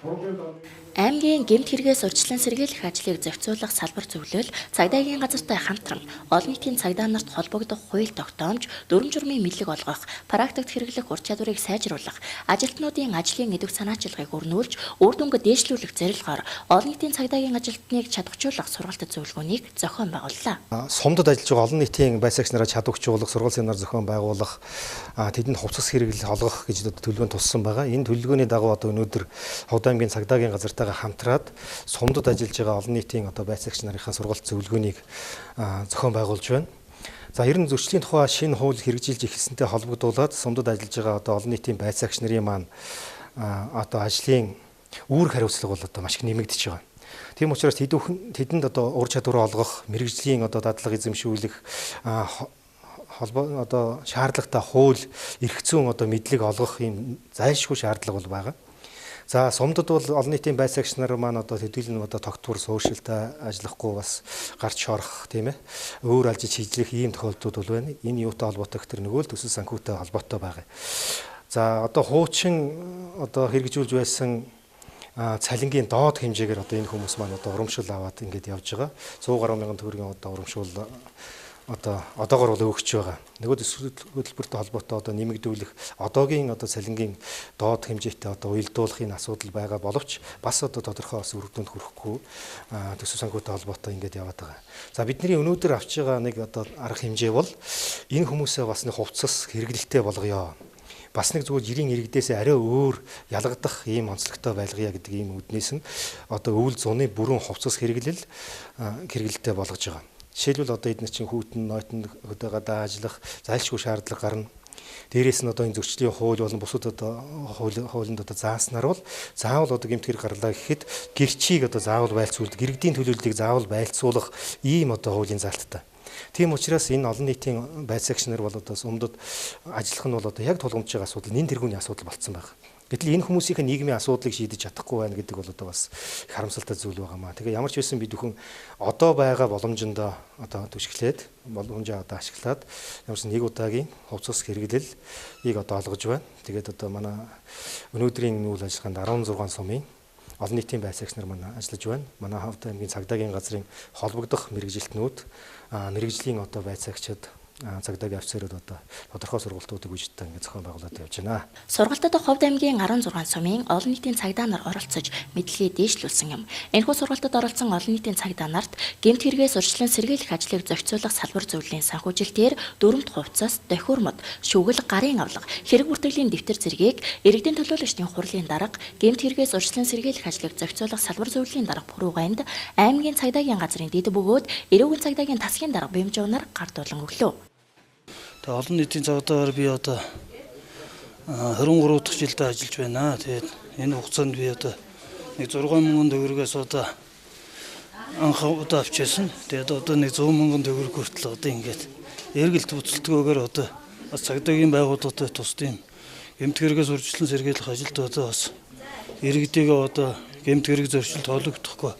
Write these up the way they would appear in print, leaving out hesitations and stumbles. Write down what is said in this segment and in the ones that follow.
Аймгийн гэмт хэрэгээс урьдчилан сэргийлэх ажлыг зохицуулах салбар зөвлөл, цагдаагийн газартай хамтран олон нийтийн цагдаа нарт холбогдох хууль тогтоомж, дүрм журмын мэдлэг олгох, практикт хэрэглэх ур чадварыг сайжруулах, ажилтнуудын ажлын идэвх санаачилгааг өрнүүлж, үр дүнг дээшлүүлэх зорилгоор олон нийтийн цагдаагийн ажилтныг чадваржуулах сургалтад зөвлөгөөнийг зохион байгууллаа. Сумдад ажиллаж байгаа олон нийтийн байцаагч нараа чадваржуулах, сургууль семинар зохион байгуулах, тэдэнд хувцас хэрэглэл олгох гэж төлөвлөгөөнд туссан байгаа. Энэ төлөвлөгөөний дагуу одоо өнөөдөр Ховд аймгийн цагдаагийн газартайгаа хамтраад сумдад ажиллаж байгаа олон нийтийн байцаагч нарынхаа сургалт зөвлөгөөнийг зохион байгуулж байна. За ер нь зөрчлийн тухай шинэ хууль хэрэгжүүлж эхэлсэнтэй холбогдуулаад сумдад ажиллаж байгаа олон нийтийн байцаагч нарын маань ажлын үүрэг хариуцлага бол маш их нэмэгдэж байгаа. Тийм учраас тэдэнд ур чадвараа олгох, мэрэгжлийн дадлага эзэмшүүлэх шаардлагатай хууль эрх зүйн мэдлэг олгох юм зайлшгүй шаардлага бол байгаа. За сумдад бол олон нийтийн байцаагч нар маань төдийлөн тогтвор суурьшилтай ажиллахгүй бас гарч орох тийм ээ. Өөр алжиж хийжлэх ийм тохиолдлууд бол байна. Энэ юутай холбоотой гэхээр нөгөө л төсөл санхүүтэй холбоотой байгаа. За хуучин хэрэгжүүлж байсан цалингийн доод хэмжээгээр энэ хүмүүс маань урамшил аваад ингэж явж байгаа. 100 гаруй мянган төгрөгийн урамшил одоогор бол өгч байгаа. Нөгөө төсөл хөтөлбөртэй холбоотой нэмэгдүүлэх одоогийн цалингийн доод хэмжээтэй уялдуулахын асуудал байгаа боловч бас тодорхой үр дүнд хүрэхгүй төсөл санхүүтэй холбоотой ингэж яваад байгаа. За бидний өнөөдөр авч байгаа нэг арга хэмжээ бол энэ хүмүүсээ бас нэг хувцас хэрэглэлтэй болгоё. Бас нэг зүгээр жирийн иргэдээс арай өөр ялгадах ийм онцлогтой байлгая гэдэг ийм үднээс нь өвөл зуны бүрэн хувцас хэрэглэлтэй болгож байгаа. Жишээлбэл эдгээр чинь хүүтэн нойтон хөдөөгаа ажиллах зайлшгүй шаардлага гарна. Дээрээс нь энэ зөрчлийн хууль болон бусад хуулинд зааснаар бол заавал гэмт хэрэг гарлаа гэхэд гэрчийг заавал байлцуулдаг, иргэдийн төлөөллийг заавал байлцуулах ийм хуулийн заалттай. Тийм учраас энэ олон нийтийн байцаагч нар бол сумдад ажиллах нь бол яг тулгамдж байгаа асуудал, нэн тэргүүний асуудал болцсон байна. Гэтэл энэ хүмүүсийн нийгмийн асуудлыг шийдэж чадахгүй байна гэдэг бол бас харамсалтай зүйл байгаамаа. Тэгээ ямар ч байсан бид бүхэн одоо байгаа боломжиндоо түшиглээд боломжоо ашиглаад ямарч нэг удаагийн хувцас хэрэглэлийг олгож байна. Тэгээд манай өнөөдрийн үйл ажиллагаанд 16 сумын олон нийтийн байцаагч нар маань ажиллаж байна. Манай Ховд аймгийн цагдаагийн газрын холбогдох мэрэгжилтнүүд, мэрэгжлийн байцаагчид, цагдаагийн офицерууд тодорхой сургалтуудыг үжигтэй зохион байгуулад явж байна. Сургалтад Ховд аймгийн 16 сумын олон нийтийн цагдаа нар оролцож мэдлэгээ дээшлүүлсэн юм. Энэхүү сургалтад оролцсон олон нийтийн цагдаа нарт гэмт хэрэгээс урьдчилан сэргийлэх ажлыг зохицуулах салбар зөвлөлийн санхүүжилтээр дүрмд хувцас, дохиурмод, шүгэл, гарын авлага, хэрэг бүртгэлийн дэвтэр зэргийг иргэдийн төлөөлөгчдийн хурлын дарга, гэмт хэрэгээс урьдчилан сэргийлэх ажлыг зохицуулах салбар зөвлөлийн дарга Пүрэвганд аймгийн цагдаагийн газрын дэд бөгөөд эрүүгийн цагдаагийн тасгийн дарга Бэмжиг нар гардуулан өглөө. Олон нийтийн цагдаагаар би 23 дахь жилдээ ажиллаж байна. Тэгээд энэ хугацаанд би нэг 6,000 төгрөгөөс анх авчихсан. Тэгээд нэг 100,000 төгрөг хүртэл ингээд эргэлт бүцэлтгөөгөр бас цагдаагийн байгууллагатай тусдын гэмт хэрэгээс урьдчилан сэргийлэх ажилд бас иргэдийг гэмт хэрэг зөрчилд хологдохгүй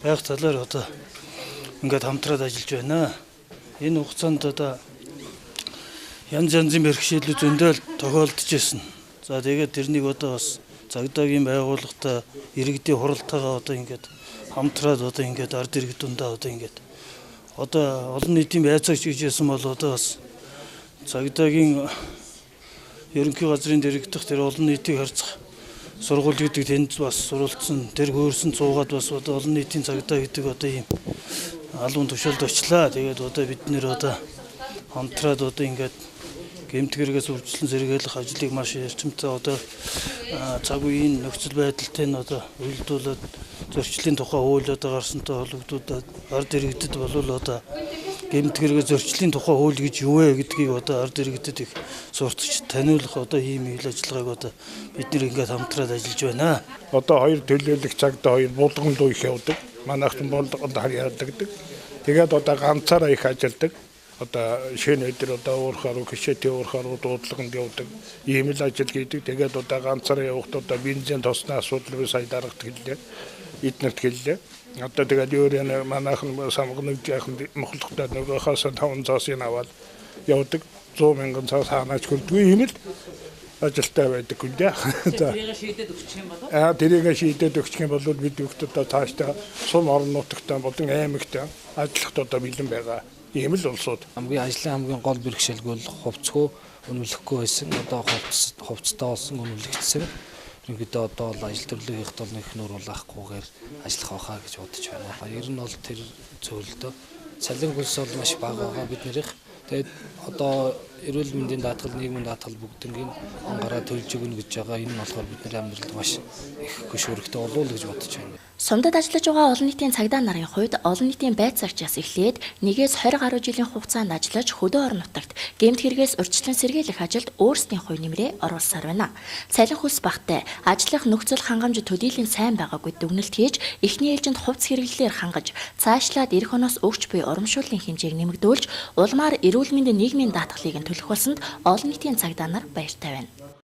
байх талаар ингээд хамтраад ажиллаж байна. Энэ хугацаанд янз янзын бэрхшээлүүд зөндөл тохиолдож ирсэн. За тэгээд тэрнийг бас цагдаагийн байгууллагатай иргэдийн хуралтайгаа ингээд хамтраад ингээд ард иргэд дундаа ингээд олон нийтийн байцаагч гэж ясан бол бас цагдаагийн ерөнхий газрын дэргэдэх тэр олон нийтийг харьцах сургууль гэдэг тэнд бас суралцсан тэр хөөрсөн цуугаад бас олон нийтийн цагдаа гэдэг ийм алуун тушаалд очлаа. Тэгээд бид нэр хамтраад ингээд гэмт хэрэгээс урьдчилан сэргийлэх ажлыг маш эрчимтэй цаг үеийн нөхцөл байдалтай уялдуулаад зөрчлийн тухай хууль гарсантай холбогдуулаад ард иргэдэд болвол гэмт хэрэгээс зөрчлийн тухай хууль гэж юу вэ гэдгийг ард иргэдэд их сурталч таниулах ийм үйл ажиллагааг бид нэр ингээд хамтраад ажиллаж байна. Хоёр төлөөлөх цагт хоёр булган дуу их явдаг. Манайх нь булганд харьяадаг. Тэгээд ганцаараа их ажилладаг. Шинэ өдөр уурхаар гişэтэй уурхаар дуудлаганд явдаг. Ийм л ажил хийдэг. Тэгээд ганцаараа явахдаа бензин тосны асуудал сая дарагт хэллээ. Эднэрт хэллээ. Тэгээд өөрөө манайхан самгныг яахан мохлогтой нөгөөхөөс 500-ыг аваад явдаг. 100,000 цаас хаанач хөлдгүй юм л. ажилтай байдаг юм дээ. Тэрийг шийдээд өгчих юм болов? Тэрийг шийдээд өгчих юм бол бид бүгд одоо цаашдаа сум орон нутагтаа болон аймагтаа ажиллахад одоо бэлэн байгаа. Ийм л улсууд. Хамгийн ажлын хамгийн гол бэрхшээлгүй бол хувцгүй үнэлэхгүй байсан. Одоо хувцтай болсон үнэлэгдсэн. Ерөнхийдөө одоо бол ажил төрлөгийн хот олон их нуур улаахгүйгээр ажиллах байхаа гэж бодож байна. Ер нь бол тэр зөвлөлтөө цалин хөлс бол маш бага байгаа биднэрийнх. Тэгээд одоо эрүүл мэндийн даатгал, нийгмийн даатгал бүгднийг ангараа төлж өгнө гэж байгаа. Энэ нь болохоор бидний амьдралд маш их хөшөөрөгтэй болов уу гэж бодож байна. Сумдад ажиллаж байгаа олон нийтийн цагдаа нарын хувьд олон нийтийн байц цагчаас эхлээд 1-20 гаруй жилийн хугацаанд ажиллаж хөдөө орон нутагт гэмт хэрэгээс урьдчилан сэргийлэх ажилд өөрсдийн хувь нэмрээ оруулсаар байна. Цалин хөлс багтай, ажиллах нөхцөл хангамж төдийлөн сайн байгаагүй дүгнэлт хийж, эхний ээлжинд хувцс хэрэглэлээр хангаж, цаашлаад эх оноос өгч буй урамшууллын хэмжээг нэмэгдүүлж, улмаар эрүүл мэндийн нийгмийн даатгалыг нь төлөх болсонд олон нийтийн цагдаа нар баяртай байна.